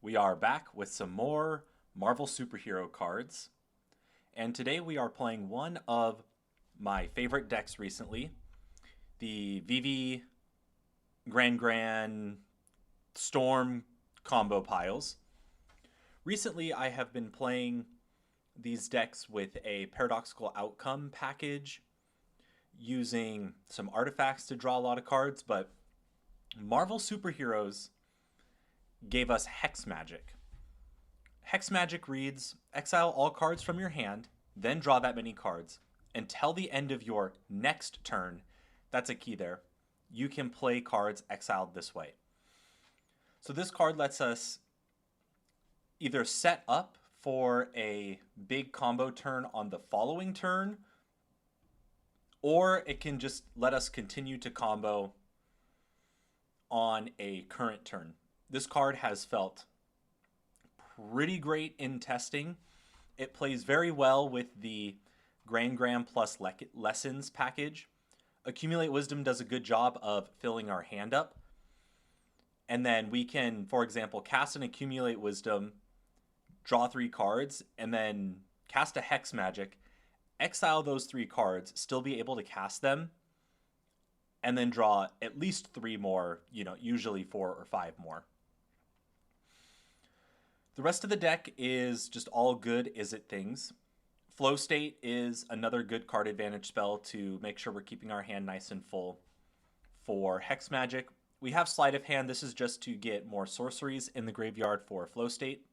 We are back with some more Marvel superhero cards, and today we are playing one of my favorite decks recently, the Vivi Grand Storm combo piles. Recently, I have been playing these decks with a paradoxical outcome package using some artifacts to draw a lot of cards, but Marvel superheroes gave us Hex Magic. Hex Magic reads exile all cards from your hand, then draw that many cards. Until the end of your next turn, that's a key there, you can play cards exiled this way. So this card lets us either set up for a big combo turn on the following turn, or it can just let us continue to combo on a current turn. This card has felt pretty great in testing. It plays very well with the Grand plus Lessons package. Accumulate Wisdom does a good job of filling our hand up. And then we can, for example, cast an Accumulate Wisdom, draw 3 cards, and then cast a Hex Magic, exile those 3 cards, still be able to cast them, and then draw at least 3 more, usually 4 or 5 more. The rest of the deck is just all good is it things. Flow State is another good card advantage spell to make sure we're keeping our hand nice and full. For Hex Magic, we have Sleight of Hand. This is just to get more sorceries in the graveyard for Flow State.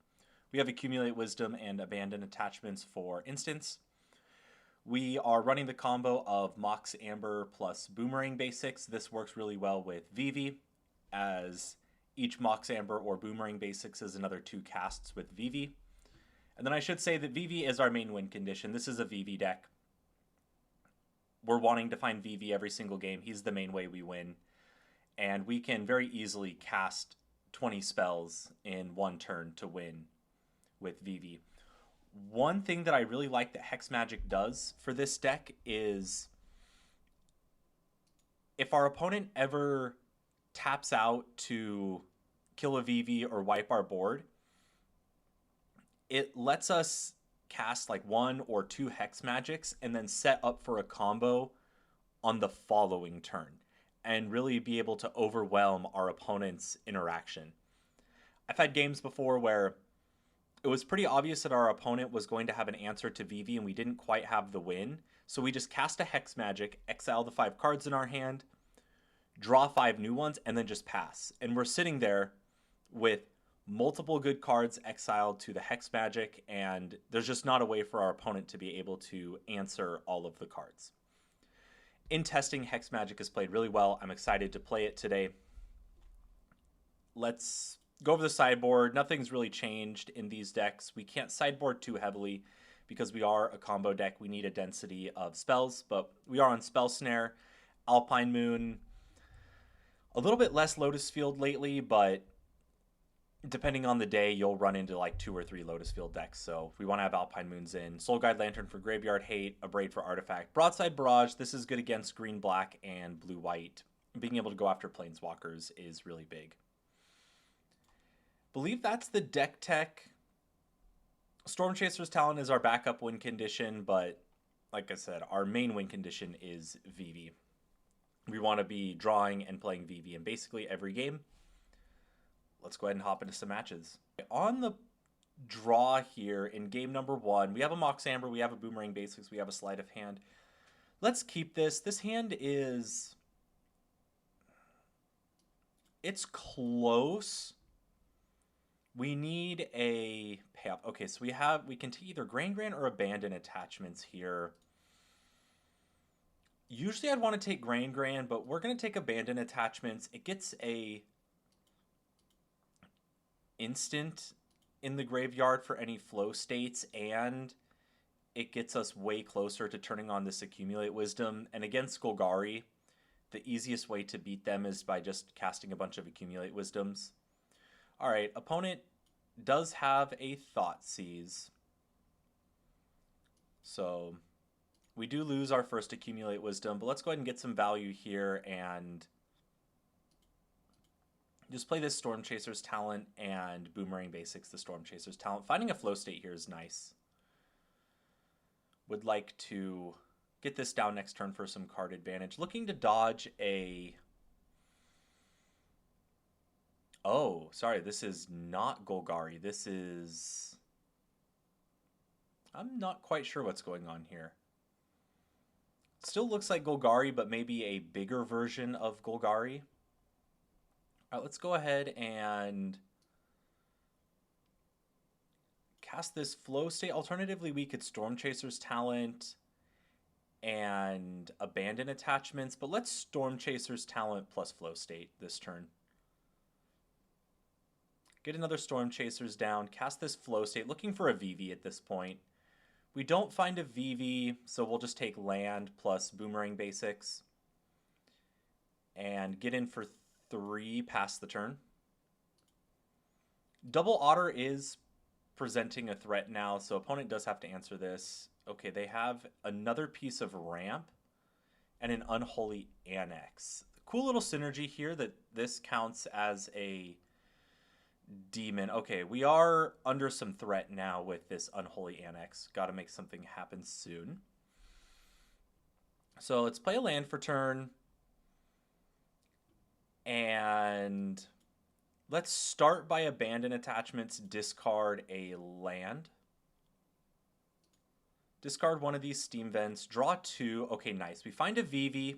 We have Accumulate Wisdom and Abandon Attachments for instants. We are running the combo of Mox Amber plus Boomerang Basics. This works really well with Vivi, as each Mox Amber or Boomerang Basics is another 2 casts with Vivi. And then I should say that Vivi is our main win condition. This is a Vivi deck. We're wanting to find Vivi every single game. He's the main way we win. And we can very easily cast 20 spells in one turn to win with Vivi. One thing that I really like that Hex Magic does for this deck is if our opponent ever taps out to kill a Vivi or wipe our board, it lets us cast like 1 or 2 Hex Magics and then set up for a combo on the following turn and really be able to overwhelm our opponent's interaction. I've had games before where it was pretty obvious that our opponent was going to have an answer to Vivi and we didn't quite have the win. So we just cast a Hex Magic, exile the 5 cards in our hand, draw 5 new ones, and then just pass. And we're sitting there with multiple good cards exiled to the Hex Magic, and there's just not a way for our opponent to be able to answer all of the cards. In testing, Hex Magic has played really well. I'm excited to play it today. Let's go over the sideboard. Nothing's really changed in these decks. We can't sideboard too heavily because we are a combo deck. We need a density of spells, but we are on Spell Snare, Alpine Moon, a little bit less Lotus Field lately, but depending on the day, you'll run into like 2 or 3 Lotus Field decks. So we want to have Alpine Moons in. Soul Guide Lantern for Graveyard Hate, a Braid for Artifact. Broadside Barrage, this is good against green, black, and blue, white. Being able to go after Planeswalkers is really big. Believe that's the deck tech. Storm Chaser's Talon is our backup win condition, but like I said, our main win condition is Vivi. We want to be drawing and playing Vivi in basically every game. Let's go ahead and hop into some matches. On the draw here in game number 1, we have a Mox Amber, we have a Boomerang Basics, we have a Sleight of Hand. Let's keep this. This hand is... it's close. We need a payoff. Okay, so we can take either Grand or Abandon Attachments here. Usually I'd want to take Grand, but we're going to take Abandon Attachments. It gets a instant in the graveyard for any flow states, and it gets us way closer to turning on this Accumulate Wisdom. And against Golgari, the easiest way to beat them is by just casting a bunch of Accumulate Wisdoms. Alright, opponent does have a Thoughtseize. So we do lose our first Accumulate Wisdom, but let's go ahead and get some value here and Just play this Storm Chaser's talent and Boomerang Basics the Storm Chaser's talent. Finding a flow state here is nice. Would like to get this down next turn for some card advantage. Looking to dodge a... Oh, sorry, this is not Golgari. This is... I'm not quite sure what's going on here. Still looks like Golgari, but maybe a bigger version of Golgari. All right, let's go ahead and cast this flow state. Alternatively, we could Storm Chaser's talent and abandon attachments, but let's Storm Chaser's talent plus flow state this turn. Get another Storm Chaser's down, cast this flow state, looking for a Vivi at this point. We don't find a Vivi, so we'll just take land plus Boomerang Basics and get in for 3 past the turn. Double Otter is presenting a threat now, so opponent does have to answer this. Okay, they have another piece of ramp and an Unholy Annex. Cool little synergy here that this counts as a demon. Okay, we are under some threat now with this Unholy Annex. Got to make something happen soon. So let's play a land for turn. And let's start by abandon attachments, discard a land. Discard one of these steam vents, draw 2. Okay, nice. We find a Vivi.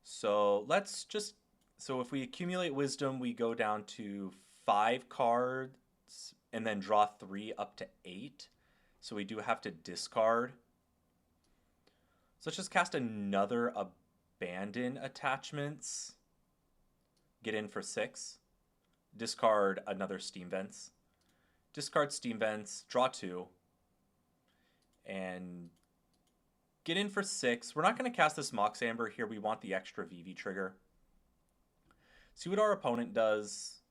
So let's just... So if we accumulate wisdom, we go down to 5 cards and then draw 3 up to 8. So we do have to discard. So let's just cast another abandon attachments. Get in for 6. Discard another steam vents. Discard steam vents, draw 2. And get in for 6. We're not going to cast this Mox Amber here. We want the extra Vivi trigger. See what our opponent does.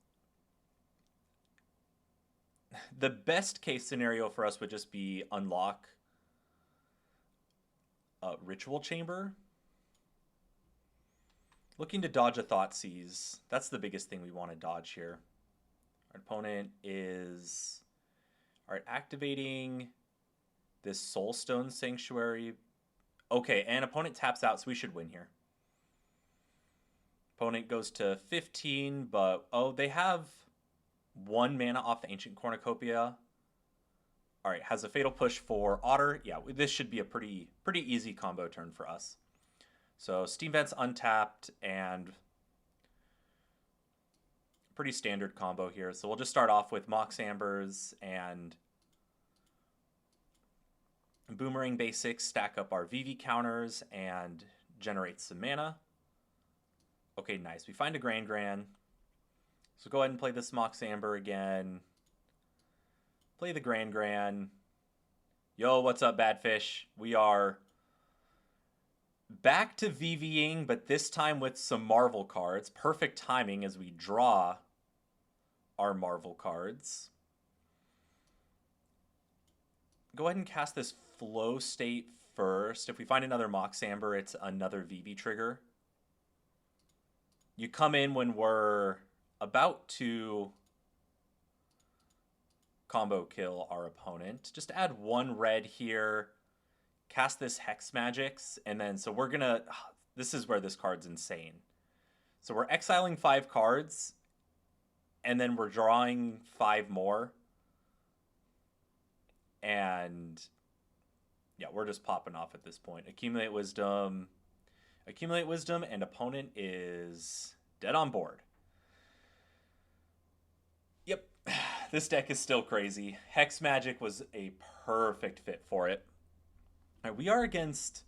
The best case scenario for us would just be unlock Ritual Chamber. Looking to dodge a Thoughtseize. That's the biggest thing we want to dodge here. Our opponent is activating this Soulstone Sanctuary. Okay, and opponent taps out, so we should win here. Opponent goes to 15, but oh, they have 1 mana off the Ancient Cornucopia. All right, has a Fatal Push for Otter. Yeah, this should be a pretty easy combo turn for us. So Steam Vent's untapped and pretty standard combo here. So we'll just start off with Mox Ambers and Boomerang Basics, stack up our Vivi counters and generate some mana. Okay, nice. We find a Gran. So go ahead and play this Mox Amber again. Play the Gran. Yo, what's up, Badfish? We are back to VVing, but this time with some Marvel cards. Perfect timing as we draw our Marvel cards. Go ahead and cast this Flow State first. If we find another Mox Amber, it's another Vivi trigger. You come in when we're about to combo kill our opponent. Just add 1 red here. Cast this Hex Magics. And then, so we're going to... This is where this card's insane. So we're exiling 5 cards. And then we're drawing 5 more. And... yeah, we're just popping off at this point. Accumulate Wisdom... Accumulate Wisdom, and opponent is dead on board. Yep, this deck is still crazy. Hex Magic was a perfect fit for it. All right, we are against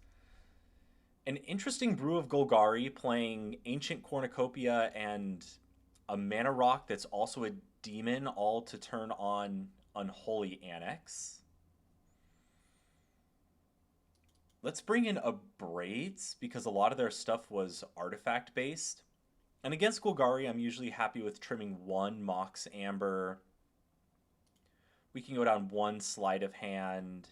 an interesting brew of Golgari playing Ancient Cornucopia and a Mana Rock that's also a demon, all to turn on Unholy Annex. Let's bring in Abrades, because a lot of their stuff was artifact-based. And against Golgari, I'm usually happy with trimming 1 Mox Amber. We can go down 1 Sleight of Hand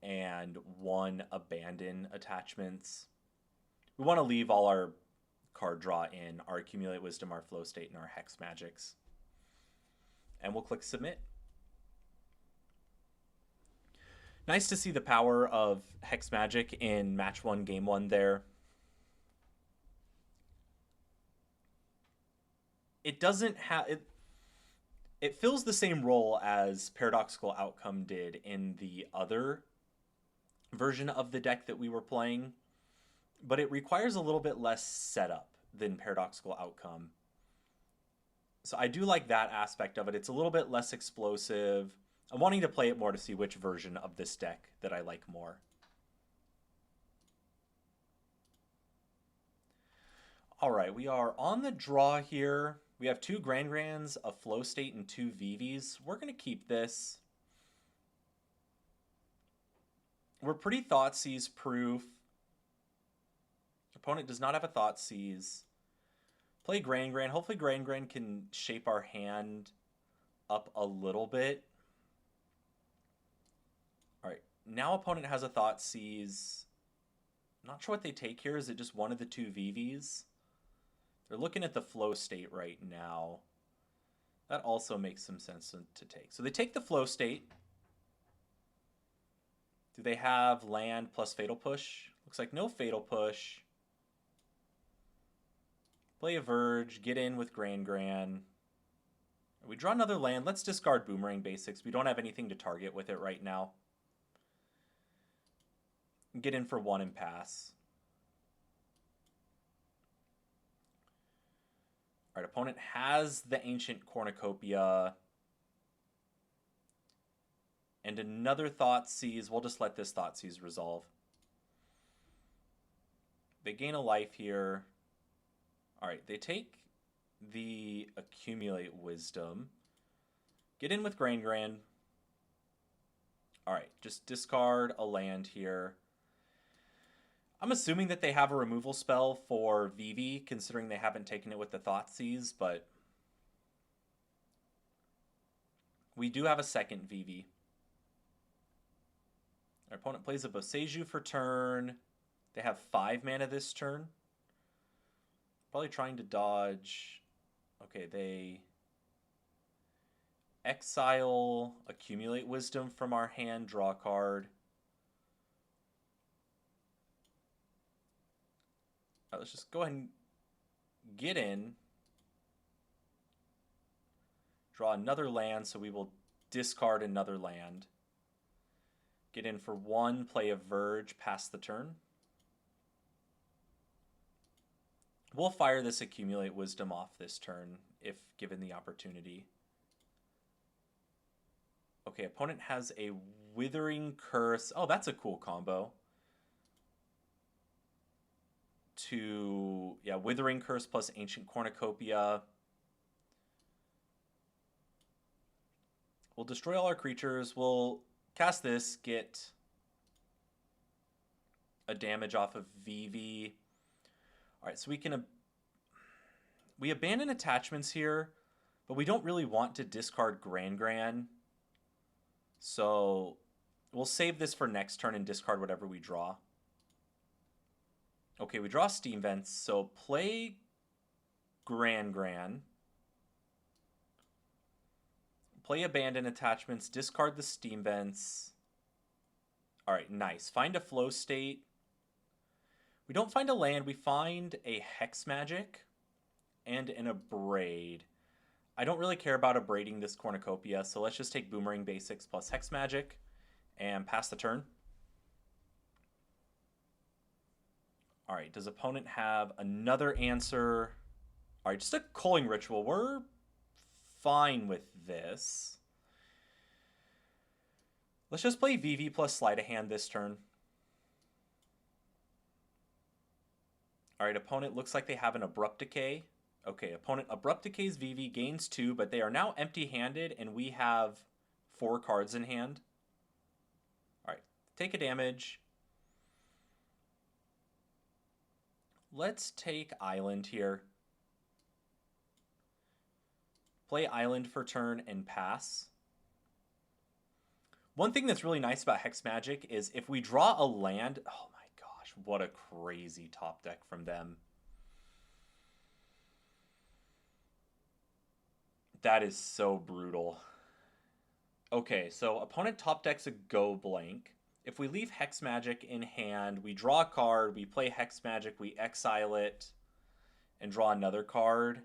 and 1 Abandon attachments. We want to leave all our card draw in, our Accumulate Wisdom, our Flow State, and our Hex Magics. And we'll click Submit. Nice to see the power of Hex Magic in Match 1, Game 1 there. It doesn't have... It fills the same role as Paradoxical Outcome did in the other version of the deck that we were playing, but it requires a little bit less setup than Paradoxical Outcome. So I do like that aspect of it. It's a little bit less explosive. I'm wanting to play it more to see which version of this deck that I like more. All right, we are on the draw here. We have 2 Grand Grands, a Flow State, and 2 Vivis. We're going to keep this. We're pretty Thoughtseize proof. Opponent does not have a Thoughtseize. Play Grand Grand. Hopefully Grand Grand can shape our hand up a little bit. All right, now opponent has a Thoughtseize. Not sure what they take here. Is it just one of the 2 Vivis? They're looking at the Flow State right now. That also makes some sense to take. So they take the Flow State. Do they have land plus Fatal Push? Looks like no Fatal Push. Play a Verge, get in with Grand Grand. We draw another land. Let's discard Boomerang Basics. We don't have anything to target with it right now. Get in for 1 and pass. All right, opponent has the Ancient Cornucopia. And another Thoughtseize. We'll just let this Thoughtseize resolve. They gain a life here. All right, they take the Accumulate Wisdom. Get in with Grand Grand. All right, just discard a land here. I'm assuming that they have a removal spell for Vivi, considering they haven't taken it with the Thoughtseize, but we do have a second Vivi. Our opponent plays a Boseiju for turn. They have 5 mana this turn. Probably trying to dodge. Okay, they exile, Accumulate Wisdom from our hand, draw a card. Right, let's just go ahead and get in. Draw another land, so we will discard another land. Get in for 1, play a Verge, pass the turn. We'll fire this Accumulate Wisdom off this turn, if given the opportunity. Okay, opponent has a Withering Curse. Oh, that's a cool combo. Yeah, Withering Curse plus Ancient Cornucopia. We'll destroy all our creatures. We'll cast this, get a damage off of Vivi. All right, so we abandon attachments here, but we don't really want to discard Grand Grand. So we'll save this for next turn and discard whatever we draw. Okay, we draw Steam Vents, so play Grand Grand. Play Abandon Attachments, discard the Steam Vents. All right, nice. Find a Flow State. We don't find a land, we find a Hex Magic and an Abrade. I don't really care about abrading this Cornucopia, so let's just take Boomerang Basics plus Hex Magic and pass the turn. All right, does opponent have another answer? All right, just a Culling Ritual. We're fine with this. Let's just play Vivi plus Sleight of Hand this turn. All right, opponent looks like they have an Abrupt Decay. Okay, opponent Abrupt Decays Vivi, gains 2, but they are now empty-handed, and we have 4 cards in hand. All right, take a damage. Let's take Island here. Play Island for turn and pass. One thing that's really nice about Hex Magic is if we draw a land... Oh my gosh, what a crazy top deck from them. That is so brutal. Okay, so opponent top decks a go blank. If we leave Hex Magic in hand, we draw a card, we play Hex Magic, we exile it, and draw another card.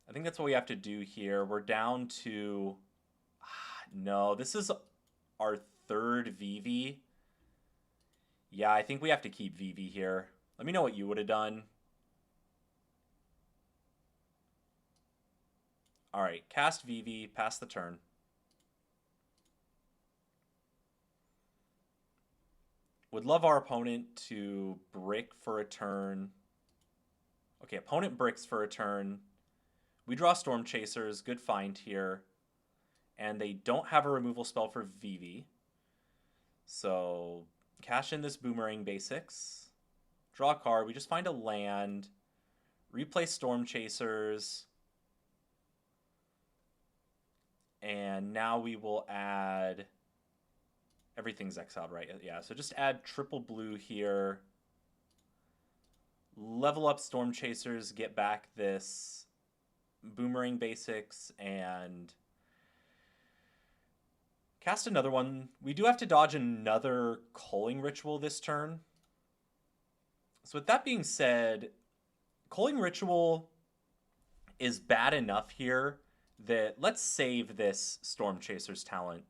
I think that's what we have to do here. We're down to... no, this is our third Vivi. Yeah, I think we have to keep Vivi here. Let me know what you would have done. All right, cast Vivi, pass the turn. Would love our opponent to brick for a turn. Okay, opponent bricks for a turn. We draw Storm Chasers, good find here. And they don't have a removal spell for Vivi. So cash in this Boomerang Basics. Draw a card, we just find a land. Replay Storm Chasers. And now we will add... everything's exiled, right? Yeah, so just add triple blue here. Level up Storm Chasers, get back this Boomerang Basics, and cast another one. We do have to dodge another Culling Ritual this turn. So with that being said, Culling Ritual is bad enough here that let's save this Storm Chasers talent.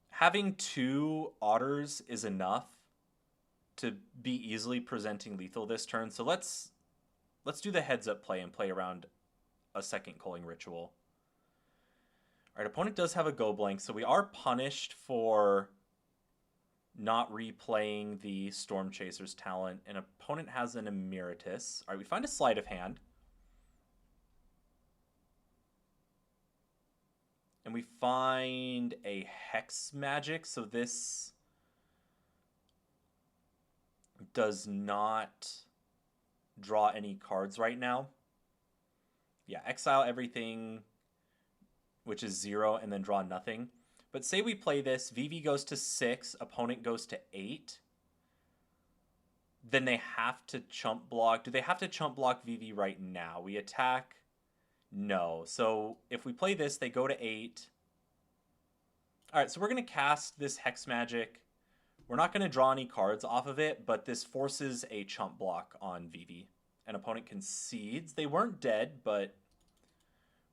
Having 2 Otters is enough to be easily presenting lethal this turn. So let's do the heads up play and play around a second Culling Ritual. All right, opponent does have a go blank, so we are punished for not replaying the Storm Chasers talent, and opponent has an Emeritus. All right, we find a sleight of hand. And we find a Hex Magic, so this does not draw any cards right now. Yeah, exile everything, which is 0, and then draw nothing. But say we play this, Vivi goes to 6, opponent goes to 8. Then they have to chump block. Do they have to chump block Vivi right now? We attack. No. So if we play this, they go to 8. All right, so we're going to cast this Hex Magic. We're not going to draw any cards off of it, but this forces a chump block on Vivi. An opponent concedes. They weren't dead, but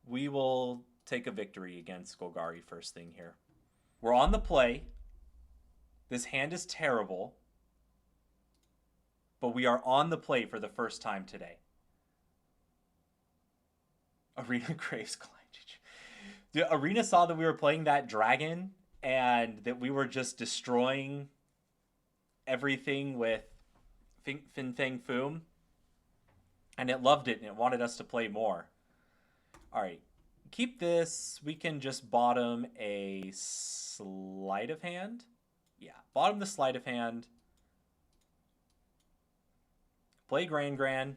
we will take a victory against Golgari first thing here. We're on the play. This hand is terrible, but we are on the play for the first time today. Arena Graves Climb. The Arena saw that we were playing that dragon and that we were just destroying everything with Fin Fang Foom. And it loved it and it wanted us to play more. All right. Keep this. We can just bottom a sleight of hand. Yeah, bottom the sleight of hand. Play Gran.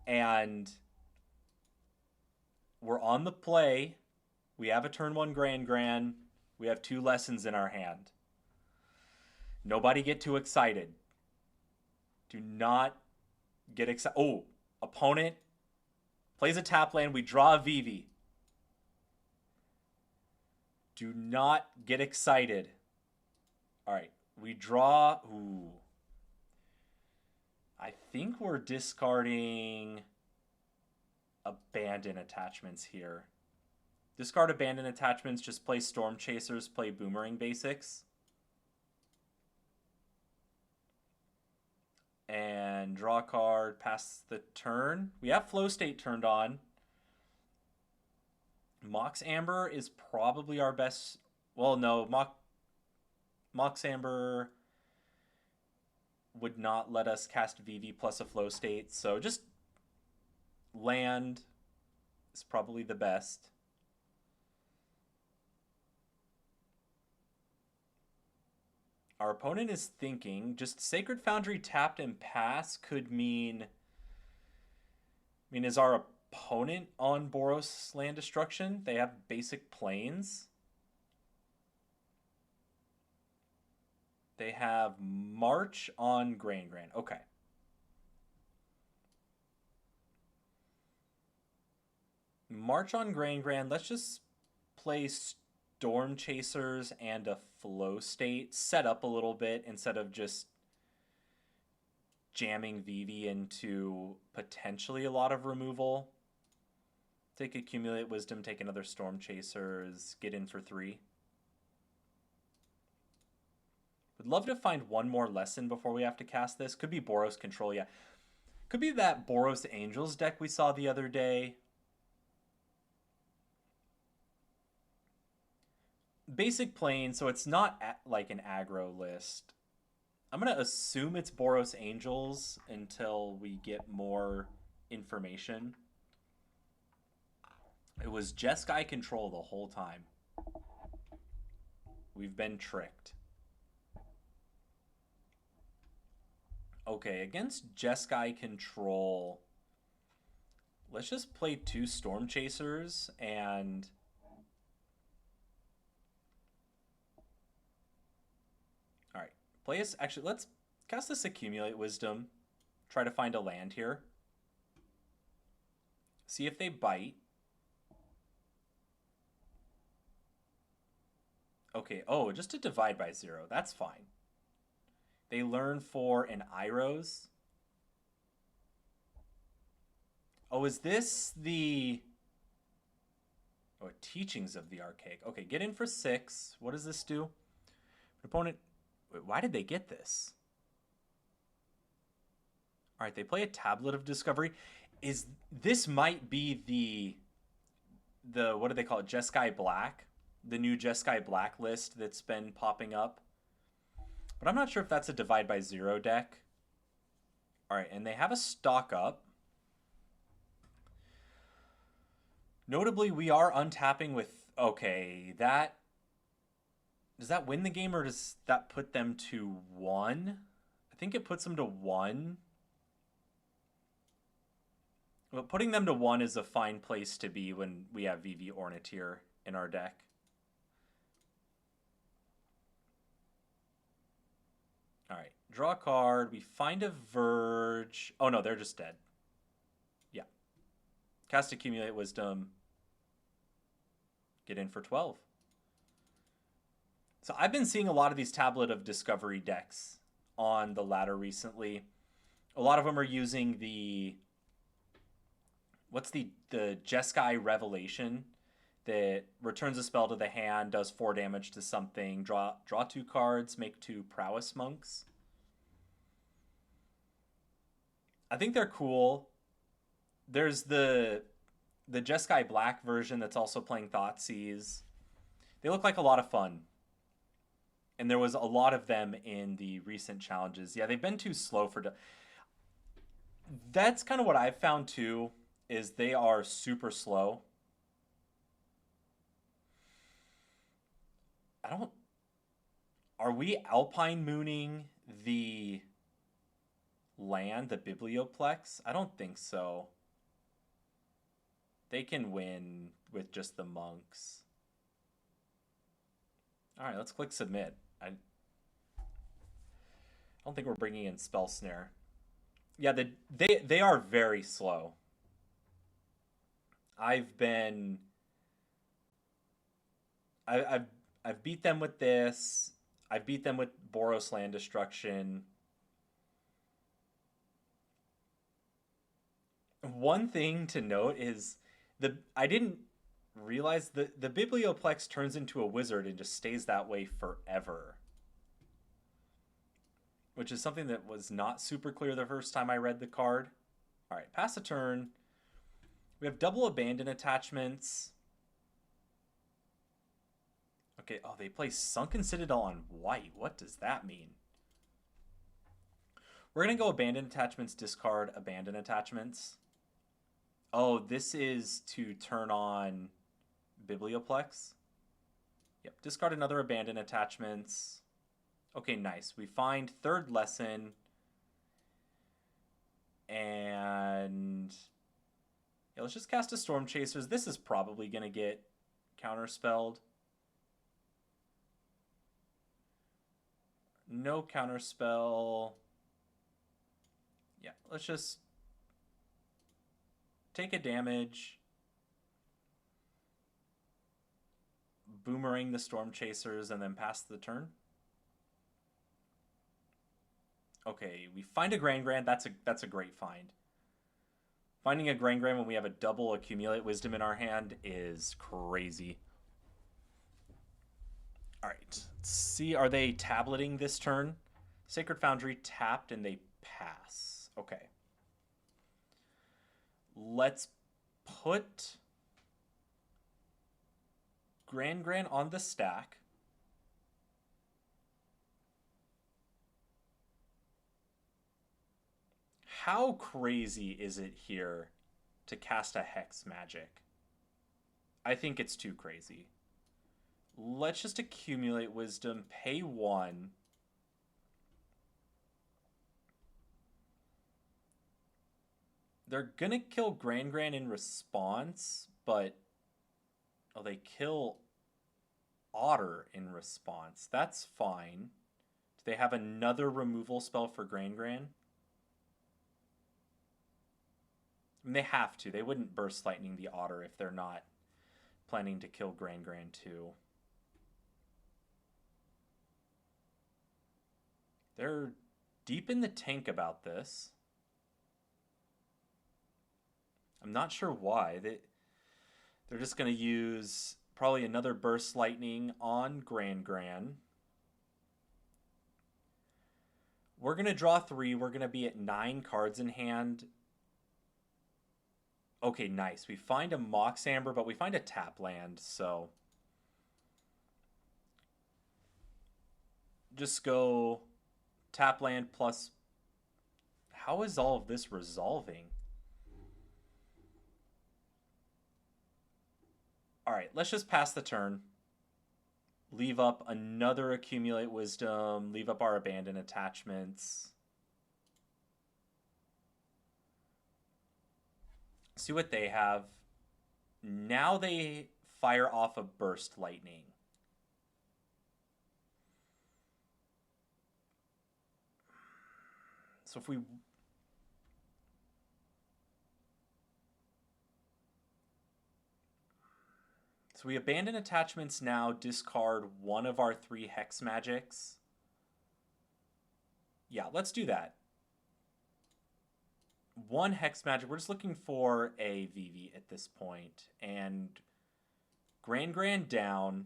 And we're on the play. We have a turn 1 Gran. We have 2 lessons in our hand. Nobody get too excited. Do not get excited. Oh, opponent plays a tap land. We draw a Vivi. Do not get excited. All right, we draw. Ooh. I think we're discarding Abandon Attachments here. Discard Abandon Attachments, just play Storm Chasers, play Boomerang Basics. And draw a card, pass the turn. We have Flow State turned on. Mox Amber is probably our best... well, no, Mox Amber would not let us cast Vivi plus a Flow State, so just land is probably the best. Our opponent is thinking just Sacred Foundry tapped and pass could mean... is our opponent on Boros Land Destruction? They have basic planes. They have March on Grain Grand. Okay. March on Grain Grand. Let's just play Storm Chasers and a Flow State. Set up a little bit instead of just jamming Vivi into potentially a lot of removal. Take Accumulate Wisdom, take another Storm Chasers, get in for 3. Would love to find one more lesson before we have to cast this. Could be Boros Control, yeah. Could be that Boros Angels deck we saw the other day. Basic plane, so it's not like an aggro list. I'm going to assume it's Boros Angels until we get more information. It was Jeskai Control the whole time. We've been tricked. Okay, against Jeskai Control, let's just play 2 Storm Chasers and... Alright, play us... Actually, let's cast this Accumulate Wisdom. Try to find a land here. See if they bite. Okay, oh, just to divide by 0. That's fine. They learn for an Iros. Oh, is this the... Oh, Teachings of the Archaic. Okay, get in for 6. What does this do? Opponent... Wait, why did they get this? All right, they play a Tablet of Discovery. This might be the what do they call it? Jeskai Black? The new Jeskai Black list that's been popping up. But I'm not sure if that's a divide by 0 deck. All right, and they have a stock up. Notably, we are untapping with... Okay, that... Does that win the game or does that put them to 1? I think it puts them to 1. But putting them to 1 is a fine place to be when we have Vivi Orniteer in our deck. All right, draw a card. We find a Verge. Oh, no, they're just dead. Yeah. Cast Accumulate Wisdom. Get in for 12. So I've been seeing a lot of these Tablet of Discovery decks on the ladder recently. A lot of them are using the... What's the Jeskai Revelation that returns a spell to the hand, does 4 damage to something, draw 2 cards, make 2 Prowess Monks. I think they're cool. There's the Jeskai Black version that's also playing Thoughtseize. They look like a lot of fun. And there was a lot of them in the recent challenges. Yeah, they've been too slow for... That's kind of what I've found too, is they are super slow. Are we Alpine Mooning the land, the Biblioplex? I don't think so. They can win with just the monks. All right, let's click submit. I don't think we're bringing in Spell Snare. Yeah, they are very slow. I've beat them with this. I've beat them with Boros Land Destruction. One thing to note is I didn't realize the Biblioplex turns into a wizard and just stays that way forever. Which is something that was not super clear the first time I read the card. All right, pass a turn. We have double abandon attachments. Okay, oh, they play Sunken Citadel on white. What does that mean? We're going to go abandon attachments, discard abandon attachments. Oh, this is to turn on Biblioplex. Yep, discard another abandon attachments. Okay, nice. We find third lesson. And yeah, let's just cast a Storm Chasers. This is probably going to get counterspelled. No counterspell. Yeah, let's just take a damage. Boomerang the Storm Chasers and then pass the turn. Okay, we find a Grand. That's a great find. Finding a Grand when we have a double Accumulate Wisdom in our hand is crazy. All right, let's see. Are they tableting this turn? Sacred Foundry tapped and they pass. Okay. Let's put Grand on the stack. How crazy is it here to cast a Hex Magic? I think it's too crazy. Let's just accumulate wisdom, pay 1. They're gonna kill Grand in response, but oh, they kill Otter in response. That's fine. Do they have another removal spell for Grand? I mean, they have to. They wouldn't Burst Lightning the Otter if they're not planning to kill Grand too. They're deep in the tank about this. I'm not sure why. They're just going to use probably another Burst Lightning on Grand. We're going to draw 3. We're going to be at 9 cards in hand. Okay, nice. We find a Mox Amber, but we find a tap land, so just go tap land plus. How is all of this resolving? All right, let's just pass the turn. Leave up another Accumulate Wisdom. Leave up our Abandon Attachments. See what they have. Now they fire off a Burst Lightning. So if we... So we abandon attachments now, discard one of our 3 Hex Magics. Yeah, let's do that. 1 Hex Magic. We're just looking for a Vivi at this point. And Grand down.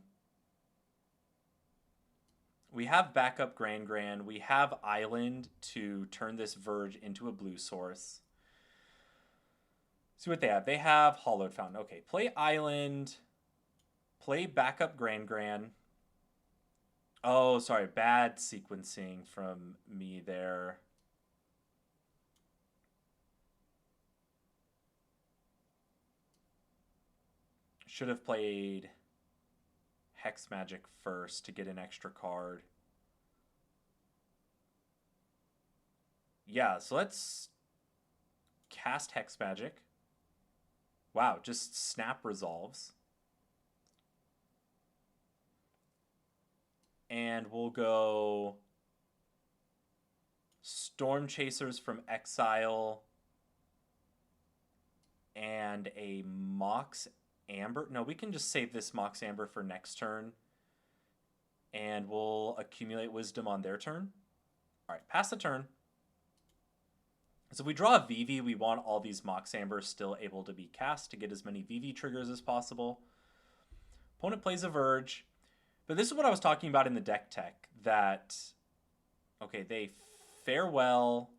We have backup Grand. We have Island to turn this Verge into a blue source. See what they have. They have Hollowed Fountain. Okay, play Island. Play backup Grand. Oh, sorry. Bad sequencing from me there. Should have played Hex Magic first to get an extra card. Yeah, so let's cast Hex Magic. Wow, just snap resolves. And we'll go Storm Chasers from Exile and a Mox Amber. No, we can just save this Mox Amber for next turn. And we'll accumulate wisdom on their turn. All right, pass the turn. So if we draw a Vivi, we want all these Mox Ambers still able to be cast to get as many Vivi triggers as possible. Opponent plays a Verge. But this is what I was talking about in the deck tech, that, okay, they farewell,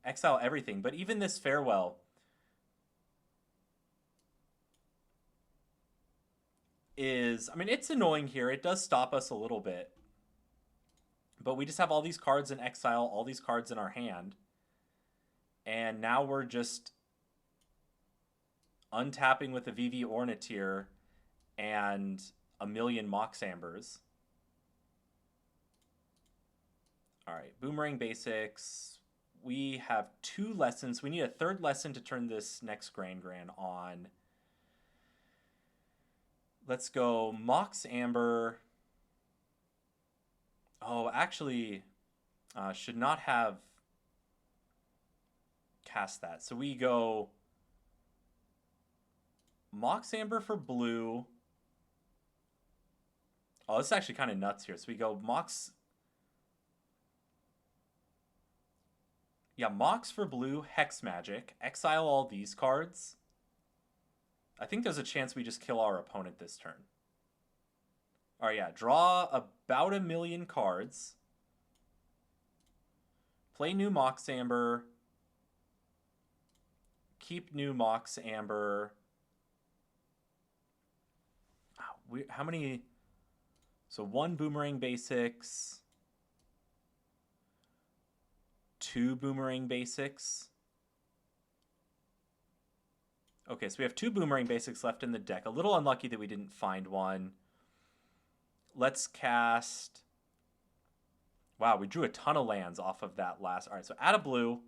exile everything, but even this farewell is, I mean, it's annoying here. It does stop us a little bit. But we just have all these cards in exile, all these cards in our hand. And now we're just untapping with a Vivi Ornithir and a million Mox Ambers. All right, Boomerang Basics. We have 2 lessons. We need a 3rd lesson to turn this next Grand on. Let's go Mox Amber. Oh, actually, Should not have cast that. So we go Mox Amber for blue. Oh, this is actually kind of nuts here. So we go Mox. Yeah, Mox for blue, Hex Magic. Exile all these cards. I think there's a chance we just kill our opponent this turn. All right, yeah. Draw about 1 million cards. Play new Mox Amber. Keep new Mox Amber. How many? So 1 Boomerang Basics. 2 Boomerang Basics. Okay, so we have 2 Boomerang Basics left in the deck. A little unlucky that we didn't find one. Let's cast... Wow, we drew a ton of lands off of that last... All right, so add a blue.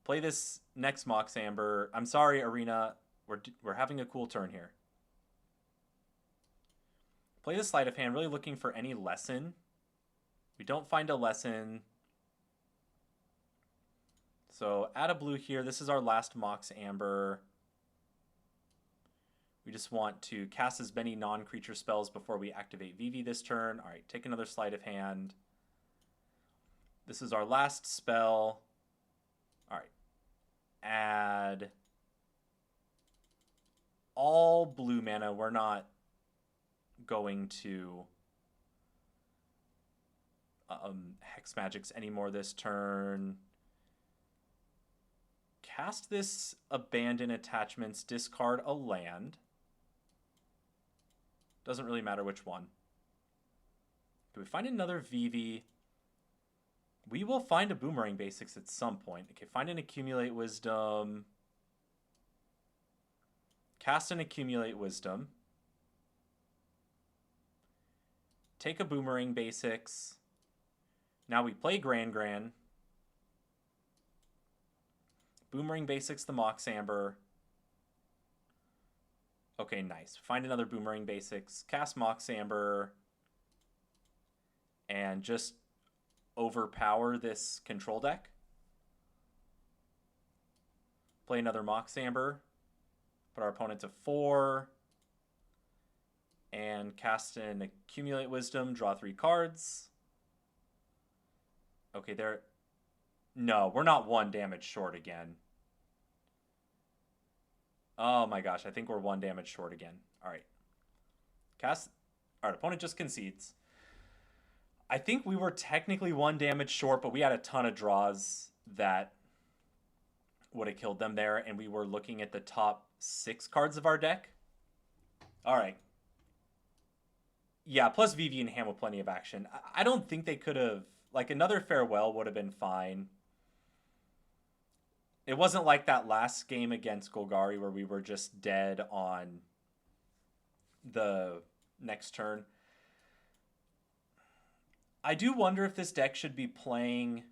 Play this next Mox Amber. I'm sorry, Arena. We're having a cool turn here. Play the Sleight of Hand, really looking for any lesson. We don't find a lesson. So add a blue here. This is our last Mox Amber. We just want to cast as many non-creature spells before we activate Vivi this turn. All right, take another Sleight of Hand. This is our last spell. All right. Add all blue mana. We're not going to Hex Magics anymore this turn. Cast this Abandon Attachments, discard a land. Doesn't really matter which one. Do we find another Vivi? We will find a Boomerang Basics at some point. Okay, find an Accumulate Wisdom. Cast an Accumulate Wisdom. Take a Boomerang Basics. Now we play Gran. Boomerang Basics the Mox Amber. Okay, nice. Find another Boomerang Basics. Cast Mox Amber. And just overpower this control deck. Play another Mox Amber. Put our opponent to 4. And cast an Accumulate Wisdom. Draw 3 cards. Okay, there... No, we're not 1 damage short again. Oh my gosh, I think we're 1 damage short again. All right. Cast... All right, opponent just concedes. I think we were technically 1 damage short, but we had a ton of draws that would have killed them there, and we were looking at the top 6 cards of our deck. All right. Yeah, plus Vivi and Ham with plenty of action. I don't think they could have... Like, another Farewell would have been fine. It wasn't like that last game against Golgari where we were just dead on the next turn. I do wonder if this deck should be playing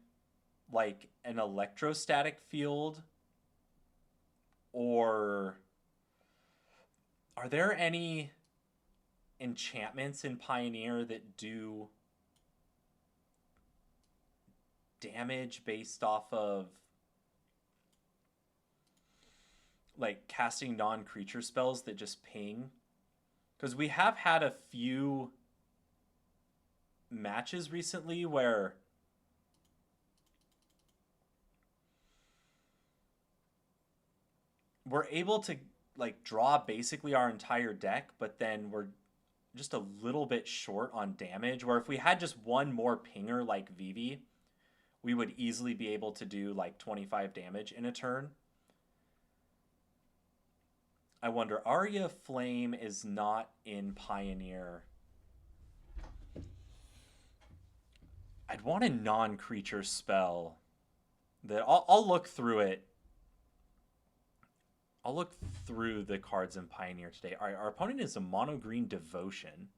like an electrostatic field, or are there any enchantments in Pioneer that do damage based off of like casting non-creature spells that just ping? Because we have had a few matches recently where we're able to like draw basically our entire deck, but then we're just a little bit short on damage, where if we had just one more pinger like Vivi, we would easily be able to do like 25 damage in a turn. I wonder, Aria Flame is not in Pioneer. I'd want a non-creature spell that I'll look through it. I'll look through the cards in Pioneer today. All right, our opponent is a mono-green Devotion.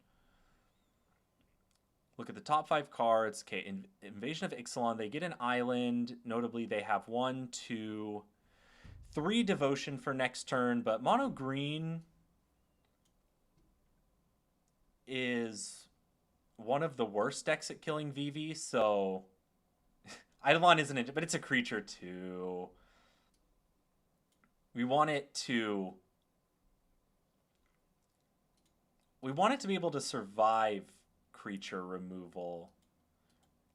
Look at the top 5 cards. Okay, Invasion of Ixalan. They get an island. Notably, they have 1, 2, 3 Devotion for next turn. But mono-green is one of the worst decks at killing Vivi, so Eidolon isn't it, but it's a creature too. We want it to we want it to be able to survive creature removal.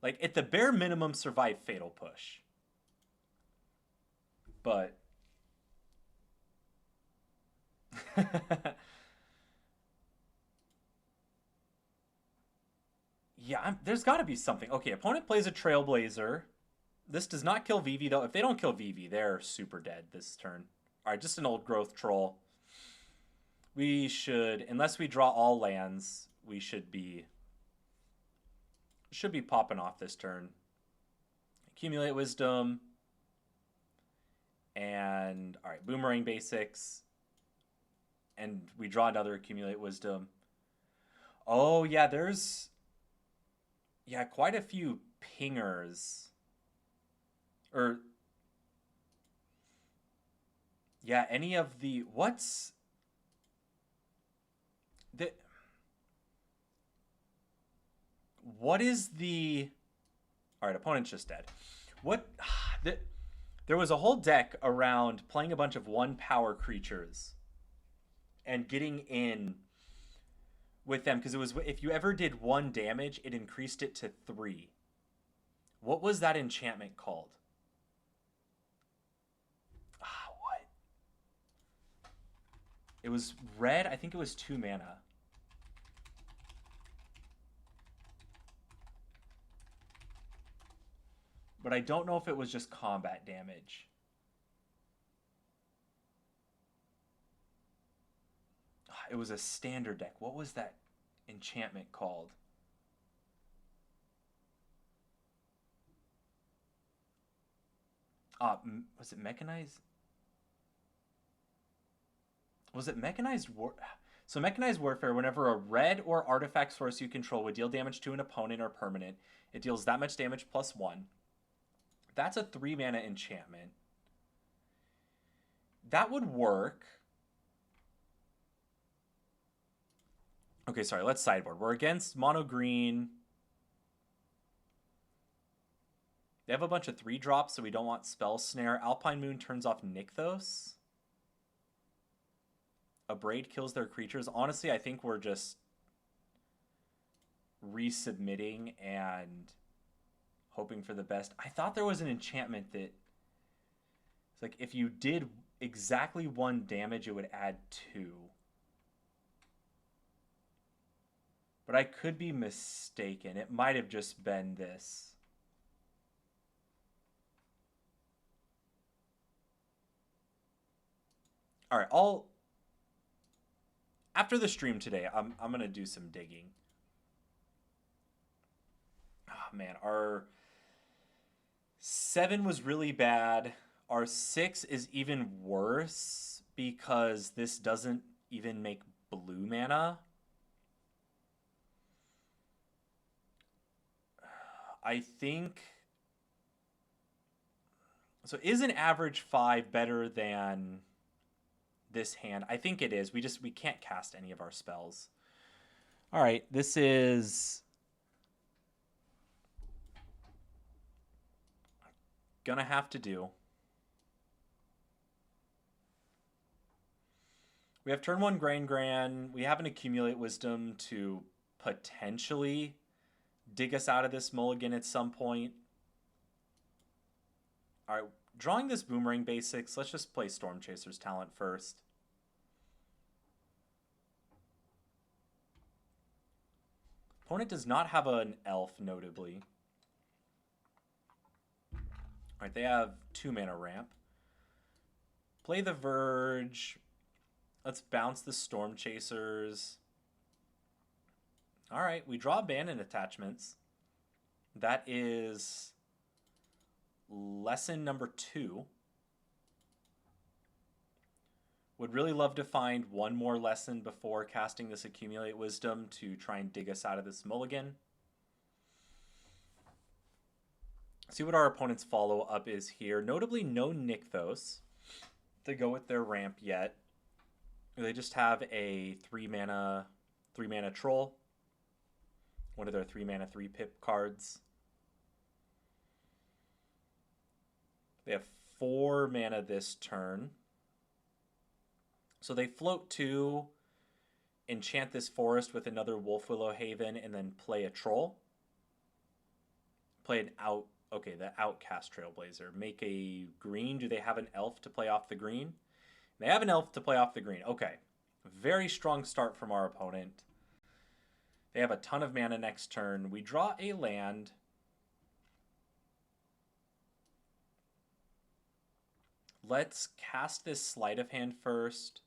Like at the bare minimum survive Fatal Push. But yeah, there's got to be something. Okay, opponent plays a Trailblazer. This does not kill Vivi, though. If they don't kill Vivi, they're super dead this turn. All right, just an old growth troll. We should, unless we draw all lands, we should be popping off this turn. Accumulate Wisdom. And, all right, Boomerang Basics. And we draw another Accumulate Wisdom. Oh, yeah, there's... Yeah, quite a few pingers. Or... Yeah, any of the... What's... The... What is the... All right, opponent's just dead. What... There was a whole deck around playing a bunch of 1-power creatures and getting in with them, because it was, if you ever did 1 damage, it increased it to 3. What was that enchantment called? What? It was red. I think it was 2 mana. But I don't know if it was just combat damage. It was a standard deck. What was that enchantment called? Was it Mechanized? Was it Mechanized War? So Mechanized Warfare, whenever a red or artifact source you control would deal damage to an opponent or permanent, it deals that much damage plus 1. That's a 3 mana enchantment. That would work. Okay, sorry, let's sideboard. We're against mono green. They have a bunch of 3-drops, so we don't want Spell Snare. Alpine Moon turns off Nykthos. Abrade kills their creatures. Honestly, I think we're just resubmitting and hoping for the best. I thought there was an enchantment that it's like if you did exactly 1 damage, it would add 2. But I could be mistaken. It might have just been this. All right, after the stream today, I'm going to do some digging. Oh, man, our 7 was really bad. Our 6 is even worse because this doesn't even make blue mana. I think... So is an average 5 better than this hand? I think it is. We can't cast any of our spells. All right, this is gonna have to do. We have turn 1 Gran. We have an Accumulate Wisdom to potentially dig us out of this mulligan at some point. All right, drawing this Boomerang Basics. Let's just play Storm Chaser's Talent first. Opponent does not have an elf, notably. All right, they have 2 mana ramp. Play the Verge. Let's bounce the Storm Chasers. All right, we draw Abandon Attachments. That is lesson number 2. Would really love to find one more lesson before casting this Accumulate Wisdom to try and dig us out of this mulligan. See what our opponent's follow-up is here. Notably, no Nykthos to go with their ramp yet. They just have a 3 mana troll. One of their 3 mana 3 pip cards. They have 4 mana this turn. So they float 2, enchant this forest with another Wolf Willow Haven, and then play a troll. Play an out. Okay, the Outcast Trailblazer. Make a green. Do they have an elf to play off the green? They have an elf to play off the green. Okay. Very strong start from our opponent. They have a ton of mana next turn. We draw a land. Let's cast this Sleight of Hand first.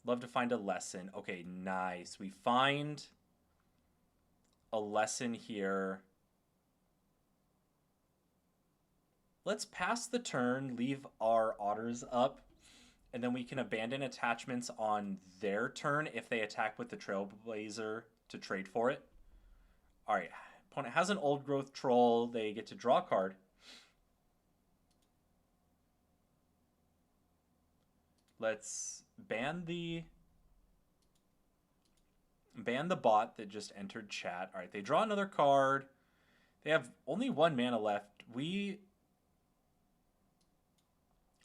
Love to find a lesson. Okay, nice. We find a lesson here. Let's pass the turn, leave our otters up, and then we can abandon attachments on their turn if they attack with the Trailblazer to trade for it. All right, opponent has an Old Growth Troll. They get to draw a card. Let's ban the bot that just entered chat. All right, they draw another card. They have only 1 mana left. We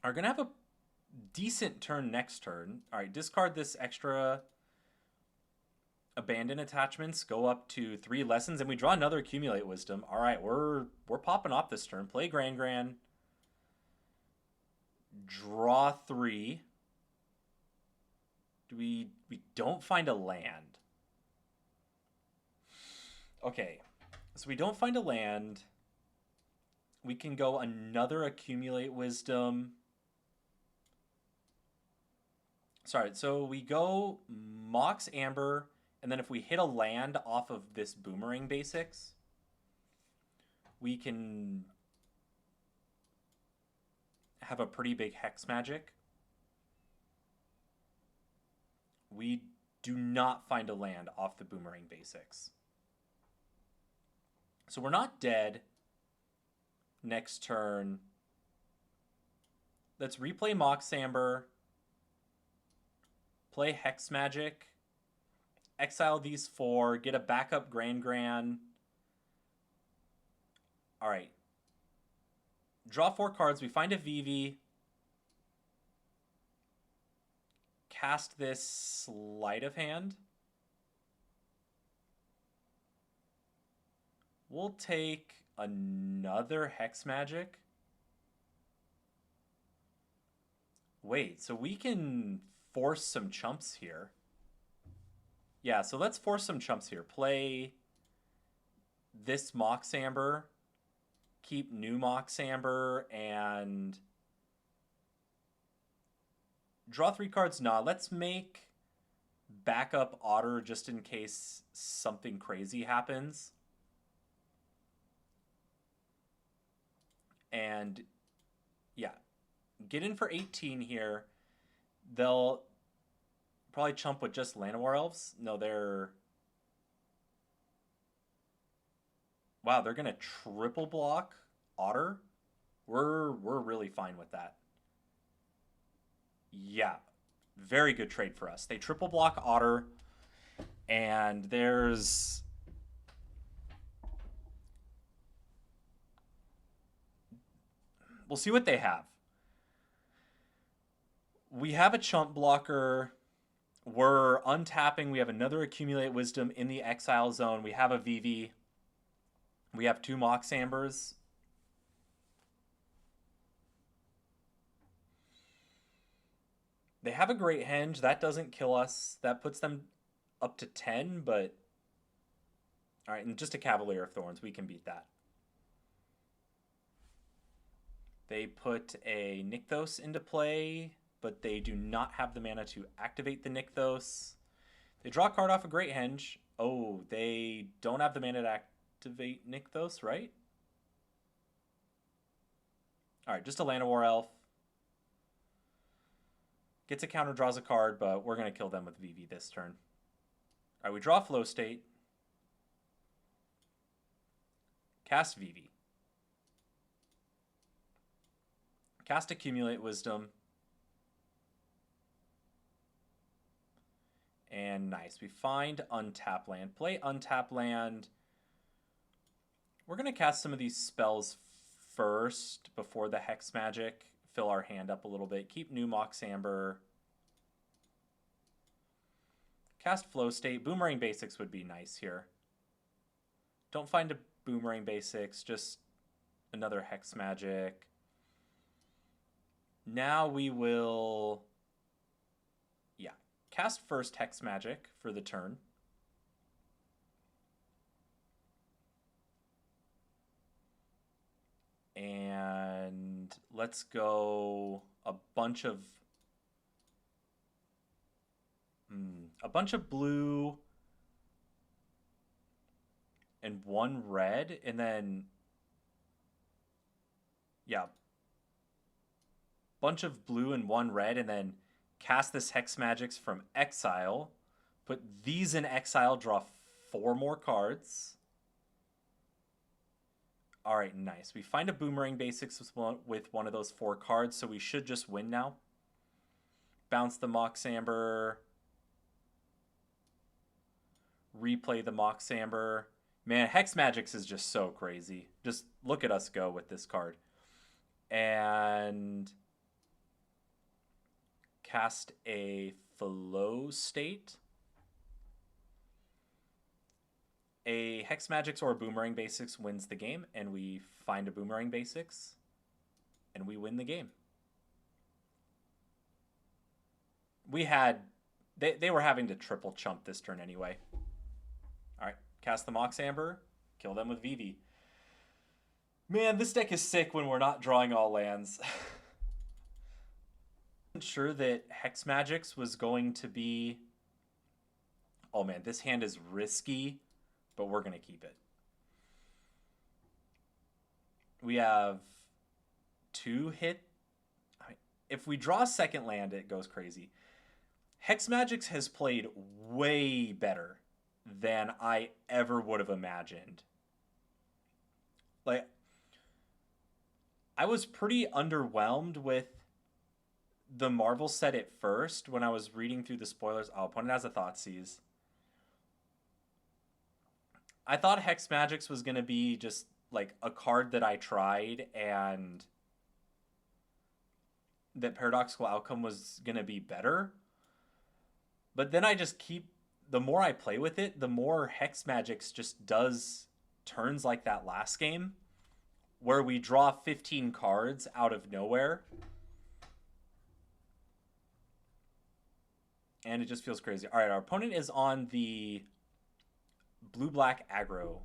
are going to have a decent turn next turn. All right, discard this extra abandon attachments, go up to 3 lessons, and we draw another Accumulate Wisdom. All right, we're popping off this turn. Play Gran. Draw 3. We don't find a land. Okay, so we don't find a land. We can go another Accumulate Wisdom. Sorry, so we go Mox Amber, and then if we hit a land off of this Boomerang Basics, we can have a pretty big Hex Magic. We do not find a land off the Boomerang Basics. So we're not dead. Next turn. Let's replay Mox Amber. Play Hex Magic. Exile these 4. Get a backup Gran. All right. Draw 4 cards. We find a Vivi. Cast this Sleight of Hand. We'll take another Hex Magic. Wait, so we can force some chumps here. Yeah, so let's force some chumps here. Play this Mox Amber. Keep new Mox Amber and draw 3 cards. Nah, let's make backup Otter just in case something crazy happens. And yeah, get in for 18 here. They'll probably chump with just Llanowar Elves. No, they're... Wow, they're going to triple block Otter? We're really fine with that. Yeah, very good trade for us. They triple block Otter, and there's... We'll see what they have. We have a chump blocker. We're untapping. We have another Accumulate Wisdom in the exile zone. We have a Vivi. We have 2 Mox Ambers. They have a Great Henge. That doesn't kill us. That puts them up to 10, but... All right, and just a Cavalier of Thorns. We can beat that. They put a Nykthos into play, but they do not have the mana to activate the Nykthos. They draw a card off a Great Henge. Oh, they don't have the mana to activate Nykthos, right? All right, just a Llanowar Elf. Gets a counter, draws a card, but we're going to kill them with Vivi this turn. All right, we draw Flow State. Cast Vivi. Cast Accumulate Wisdom. And nice. We find untap land. Play untap land. We're going to cast some of these spells first before the Hex Magic. Fill our hand up a little bit. Keep New Mox Amber. Cast Flow State. Boomerang Basics would be nice here. Don't find a Boomerang Basics, just another Hex Magic. Now we will, yeah, cast first Hex Magic for the turn. And let's go a bunch of blue and one red, and then yeah, bunch of blue and one red, and then cast this Hex Magics from exile. Put these in exile, draw 4 more cards. All right, nice. We find a Boomerang Basics with one of those 4 cards, so we should just win now. Bounce the Mox Amber. Replay the Mox Amber. Man, Hex Magics is just so crazy. Just look at us go with this card. And cast a Flow State. A Hex Magics or a Boomerang Basics wins the game, and we find a Boomerang Basics, and we win the game. We had... They were having to triple chump this turn anyway. All right, cast the Mox Amber, kill them with Vivi. Man, this deck is sick when we're not drawing all lands. I'm sure that Hex Magics was going to be... Oh man, this hand is risky, but we're going to keep it. We have 2 hit. If we draw a second land, it goes crazy. Hex Magics has played way better than I ever would have imagined. Like, I was pretty underwhelmed with the Marvel set at first when I was reading through the spoilers. Oh, opponent has a Thoughtseize. I thought Hex Magics was going to be just like a card that I tried and that Paradoxical Outcome was going to be better. But then I just keep, the more I play with it, the more Hex Magics just does turns like that last game where we draw 15 cards out of nowhere. And it just feels crazy. All right, our opponent is on the blue-black aggro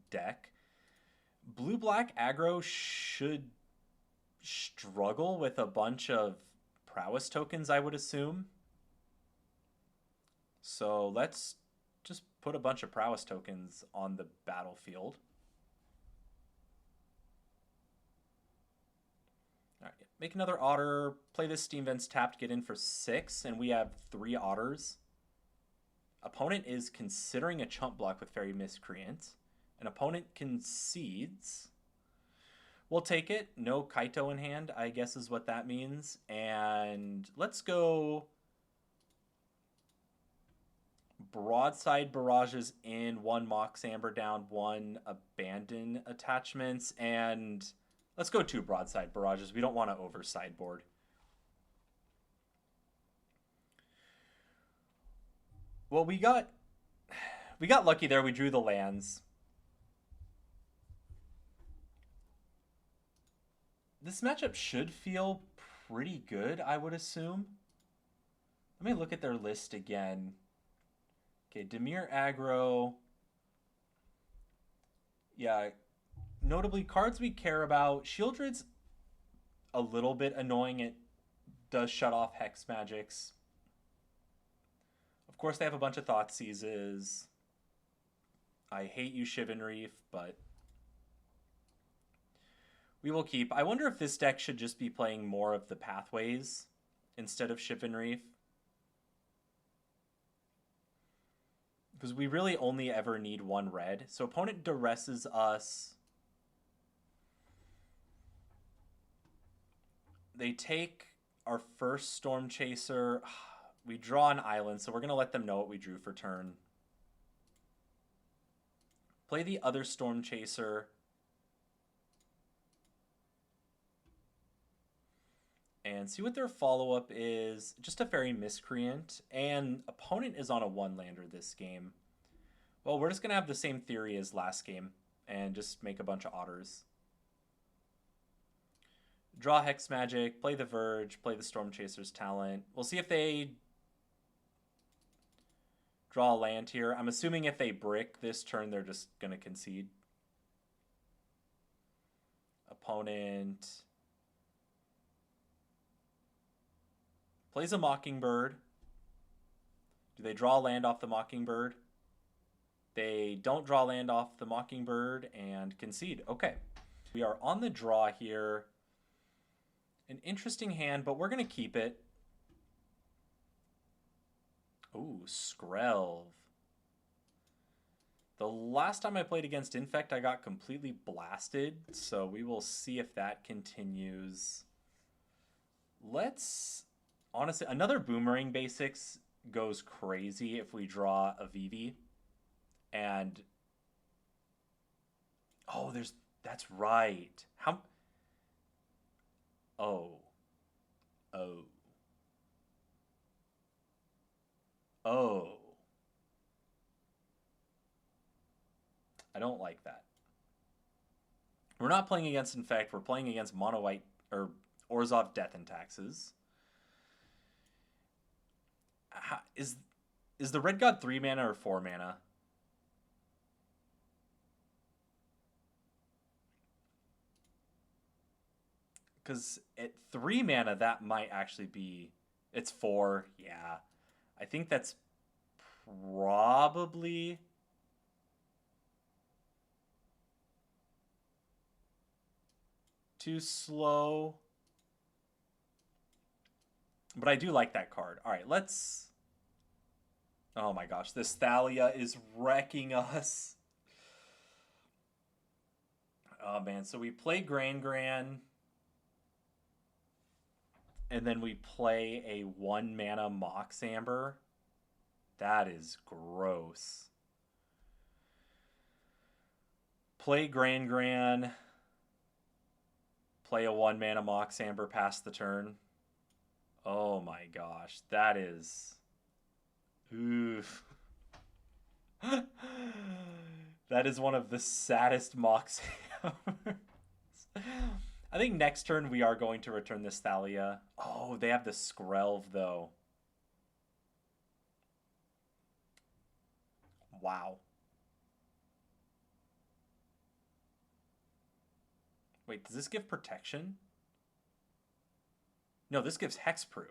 deck. Blue-black aggro should struggle with a bunch of prowess tokens, I would assume. So let's just put a bunch of prowess tokens on the battlefield. All right, make another otter, play this Steam Vents tapped, get in for 6, and we have 3 otters. Opponent is considering a chump block with Fairy Miscreant. An opponent concedes. We'll take it. No Kaito in hand, I guess is what that means. And let's go Broadside Barrages in, 1 Mox Amber down, 1 Abandon Attachments, and let's go 2 Broadside Barrages. We don't want to oversideboard. Well, we got lucky there. We drew the lands. This matchup should feel pretty good, I would assume. Let me look at their list again. Okay, Dimir aggro. Yeah, notably cards we care about. Shieldred's a little bit annoying. It does shut off Hex Magics. Of course, they have a bunch of Thoughtseizes. I hate you, Shivan Reef, but we will keep. I wonder if this deck should just be playing more of the Pathways instead of Shivan Reef. Because we really only ever need 1 red. So opponent duresses us. They take our first Storm Chaser. We draw an island, so we're going to let them know what we drew for turn. Play the other Storm Chaser. And see what their follow-up is. Just a Fairy Miscreant. And opponent is on a 1-lander this game. Well, we're just going to have the same theory as last game. And just make a bunch of otters. Draw Hex Magic. Play the Verge. Play the Storm Chaser's Talent. We'll see if they draw a land here. I'm assuming if they brick this turn, they're just going to concede. Opponent plays a Mockingbird. Do they draw land off the Mockingbird? They don't draw land off the Mockingbird and concede. Okay. We are on the draw here. An interesting hand, but we're going to keep it. Ooh, Skrelv. The last time I played against Infect, I got completely blasted, so we will see if that continues. Let's... Honestly, another Boomerang Basics goes crazy if we draw a Vivi. And... Oh, there's... That's right. How... Oh. Oh. Oh. I don't like that. We're not playing against Infect. We're playing against Mono White or Orzhov Death and Taxes. Is the Red God 3 mana or 4 mana? Because at 3 mana, that might actually be... It's 4, yeah. I think that's probably... too slow. But I do like that card. All right, let's... Oh my gosh, this Thalia is wrecking us. Oh man, so we play Gran. And then we play a 1 mana Mox Amber. That is gross. Play Gran. Play a 1 mana Mox Amber past the turn. Oh my gosh, that is... Oof. That is one of the saddest Mox Ambers. I think next turn we are going to return this Thalia. Oh, they have the Skrelv, though. Wow. Wait, does this give protection? No, this gives hexproof.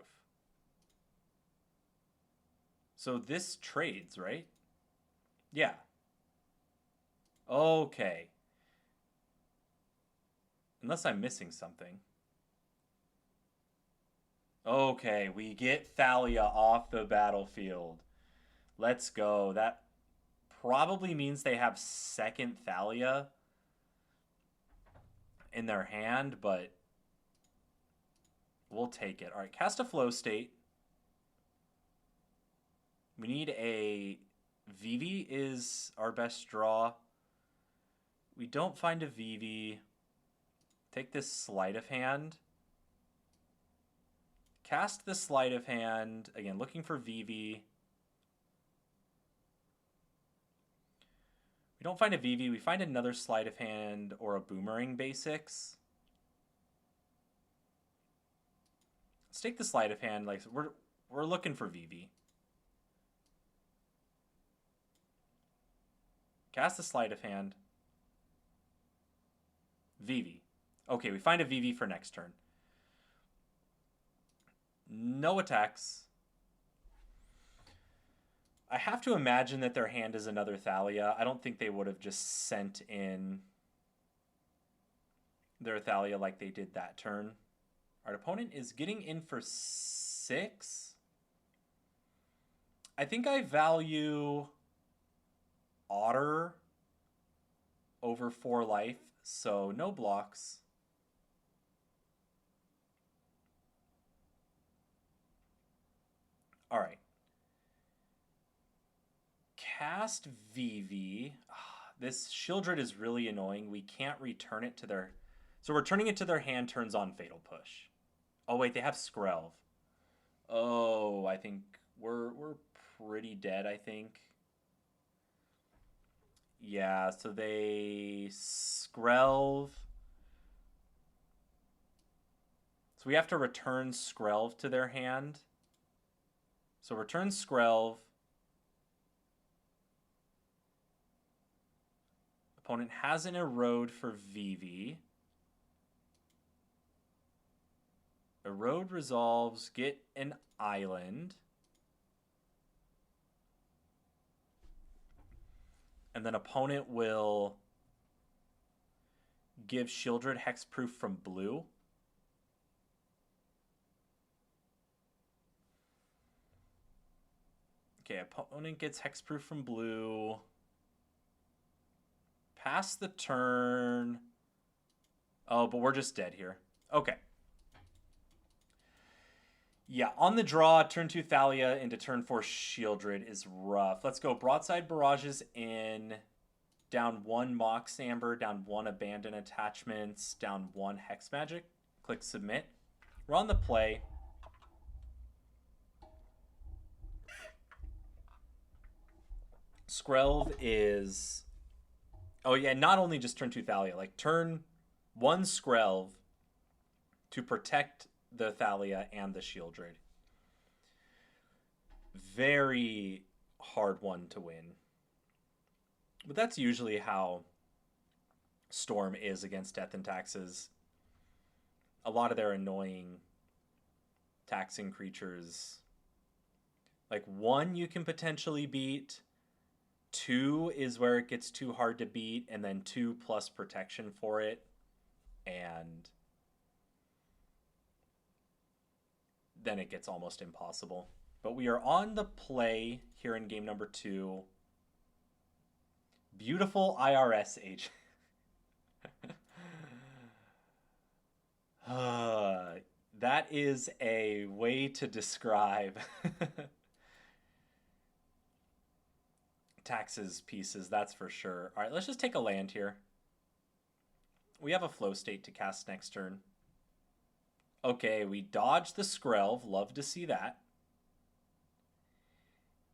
So this trades, right? Yeah. Okay. Unless I'm missing something. Okay, we get Thalia off the battlefield. Let's go. That probably means they have second Thalia in their hand, but we'll take it. All right, cast a Flow State. We need a... Vivi is our best draw. We don't find a Vivi. Take this Sleight of Hand. Cast the Sleight of Hand. Again, looking for Vivi. We don't find a Vivi. We find another Sleight of Hand or a Boomerang Basics. Let's take the Sleight of Hand. Like we're looking for Vivi. Cast the Sleight of Hand. Vivi. Okay, we find a Vivi for next turn. No attacks. I have to imagine that their hand is another Thalia. I don't think they would have just sent in their Thalia like they did that turn. Our opponent is getting in for 6. I think I value Otter over 4 life, so no blocks. All right. cast Vivi. This Shieldred is really annoying. We can't return it to their... So returning it to their hand turns on Fatal Push. Oh, wait, they have Skrelv. Oh, I think we're pretty dead, I think. Yeah, so they Skrelv. So we have to return Skrelv to their hand. So return Skrelv. Opponent has an Erode for Vivi. Erode resolves, get an island. And then opponent will give Shieldred hexproof from blue. Okay, opponent gets hexproof from blue. Pass the turn. Oh, but we're just dead here. Okay. Yeah, on the draw, turn 2 Thalia into turn 4 Shieldred is rough. Let's go Broadside Barrages in. Down 1 Mox Amber, down 1 Abandon Attachments, down 1 Hex Magic. Click Submit. We're on the play. Skrelv is... Oh yeah, not only just turn 2 Thalia, like turn 1 Skrelv to protect the Thalia and the Shieldred. Very hard one to win. But that's usually how Storm is against Death and Taxes. A lot of their annoying taxing creatures. Like 1 you can potentially beat. 2 is where it gets too hard to beat, and then 2 plus protection for it. And then it gets almost impossible. But we are on the play here in game number 2. Beautiful IRS agent. That is a way to describe taxes pieces, that's for sure. All right, let's just take a land here. We have a flow state to cast next turn. Okay, we dodged the Skrelv. Love to see that.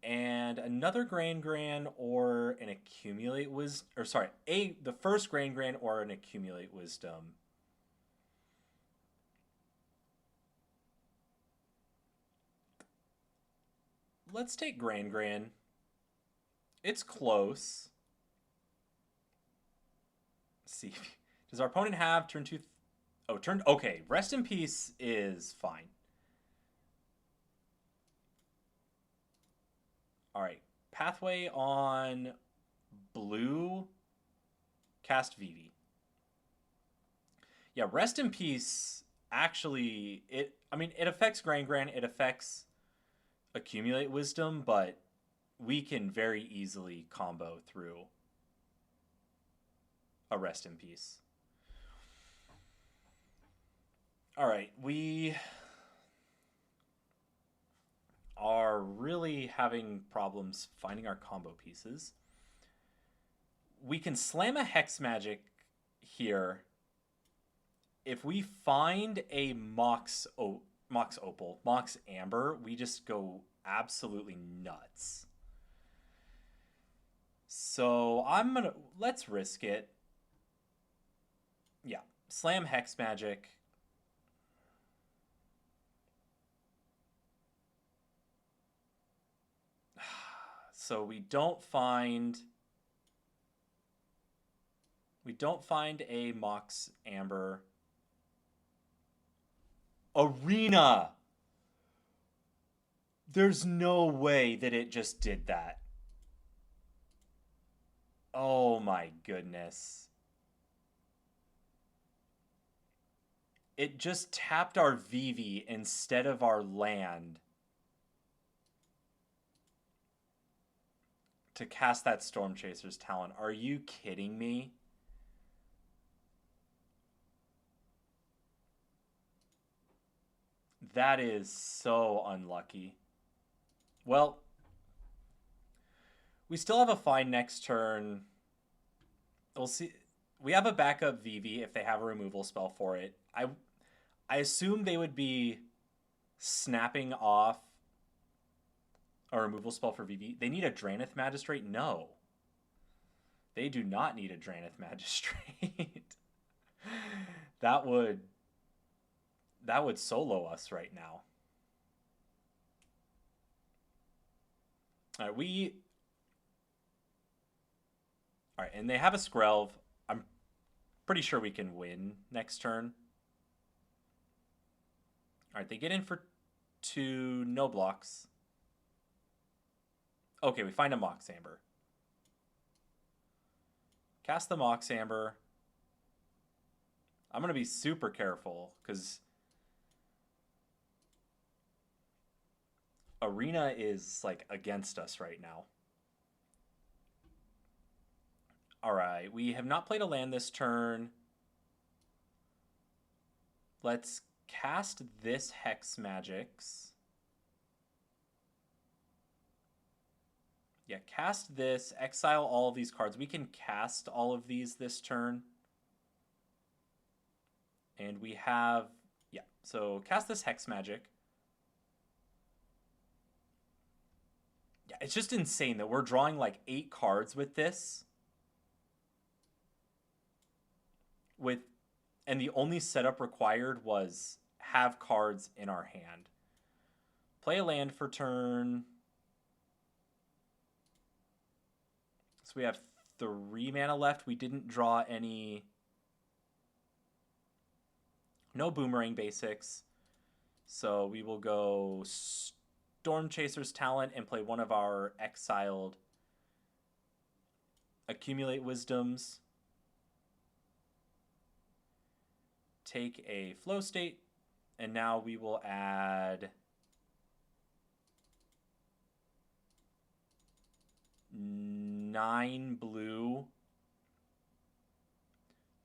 And another Gran or an Accumulate Wisdom. Or sorry, the first Gran or an Accumulate Wisdom. Let's take Gran. It's close. Let's see. Does our opponent have turn 2? Oh, turn... Okay, Rest in Peace is fine. All right. Pathway on blue. Cast Vivi. Yeah, Rest in Peace actually... it affects Gran. It affects Accumulate Wisdom, but we can very easily combo through a Rest in Peace. All right, we are really having problems finding our combo pieces. We can slam a Hex Magic here. If we find a Mox Opal, Mox Amber, we just go absolutely nuts. So let's risk it. Yeah, slam Hex Magic. So we don't find a Mox Amber. Arena! There's no way that it just did that. Oh my goodness. It just tapped our Vivi instead of our land to cast that Storm Chaser's Talon. Are you kidding me? That is so unlucky. Well, We still have a fine next turn. We'll see. We have a backup Vivi if they have a removal spell for it. I assume they would be snapping off a removal spell for Vivi. They need a Dranith Magistrate? No. They do not need a Dranith Magistrate. that would solo us right now. All right, and they have a Skrelv. I'm pretty sure we can win next turn. All right, they get in for 2, no blocks. Okay, we find a Mox Amber. Cast the Mox Amber. I'm going to be super careful because Arena is like against us right now. All right, we have not played a land this turn. Let's cast this Hex Magics. Yeah, cast this, exile all of these cards. We can cast all of these this turn. And we have, yeah, so cast this Hex Magic. Yeah, it's just insane that we're drawing like 8 cards with this. And the only setup required was have cards in our hand. Play a land for turn. So we have 3 mana left. We didn't draw any. No Boomerang basics. So we will go Storm Chaser's Talent and play one of our exiled Accumulate Wisdoms. Take a Flow State, and now we will add 9 blue.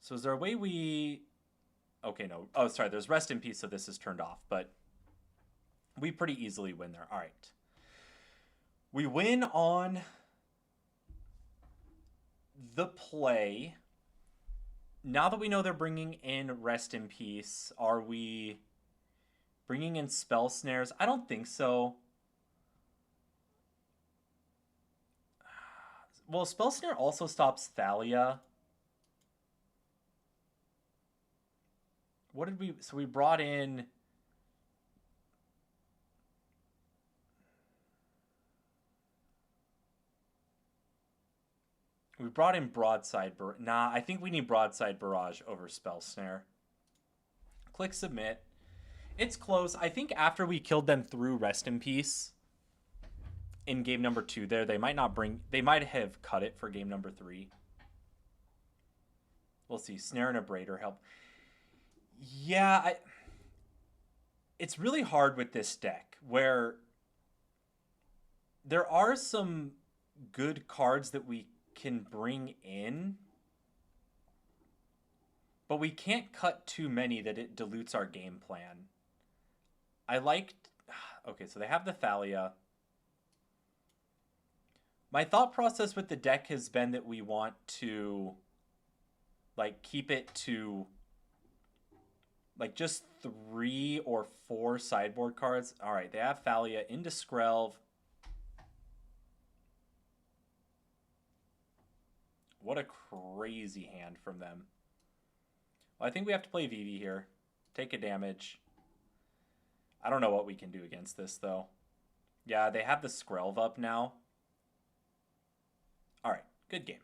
So is there a way we... Okay, no. Oh, sorry, there's Rest in Peace, so this is turned off, but we pretty easily win there. All right. We win on the play. Now that we know they're bringing in Rest in Peace, are we bringing in Spell Snares? I don't think so. Well, Spell Snare also stops Thalia. What did we... So we brought in... We brought in Broadside Barrage. Nah, I think we need Broadside Barrage over Spell Snare. Click Submit. It's close. I think after we killed them through Rest in Peace in game number 2 there, they might not bring... They might have cut it for game number 3. We'll see. Snare and Abrader help. Yeah, it's really hard with this deck where there are some good cards that we can bring in, but we can't cut too many that it dilutes our game plan. I liked... Okay, so they have the Thalia. My thought process with the deck has been that we want to like keep it to like just 3 or 4 sideboard cards. All right, they have Thalia into Skrelv. What a crazy hand from them. Well, I think we have to play Vivi here. Take a damage. I don't know what we can do against this, though. Yeah, they have the Skrelv up now. All right, good game.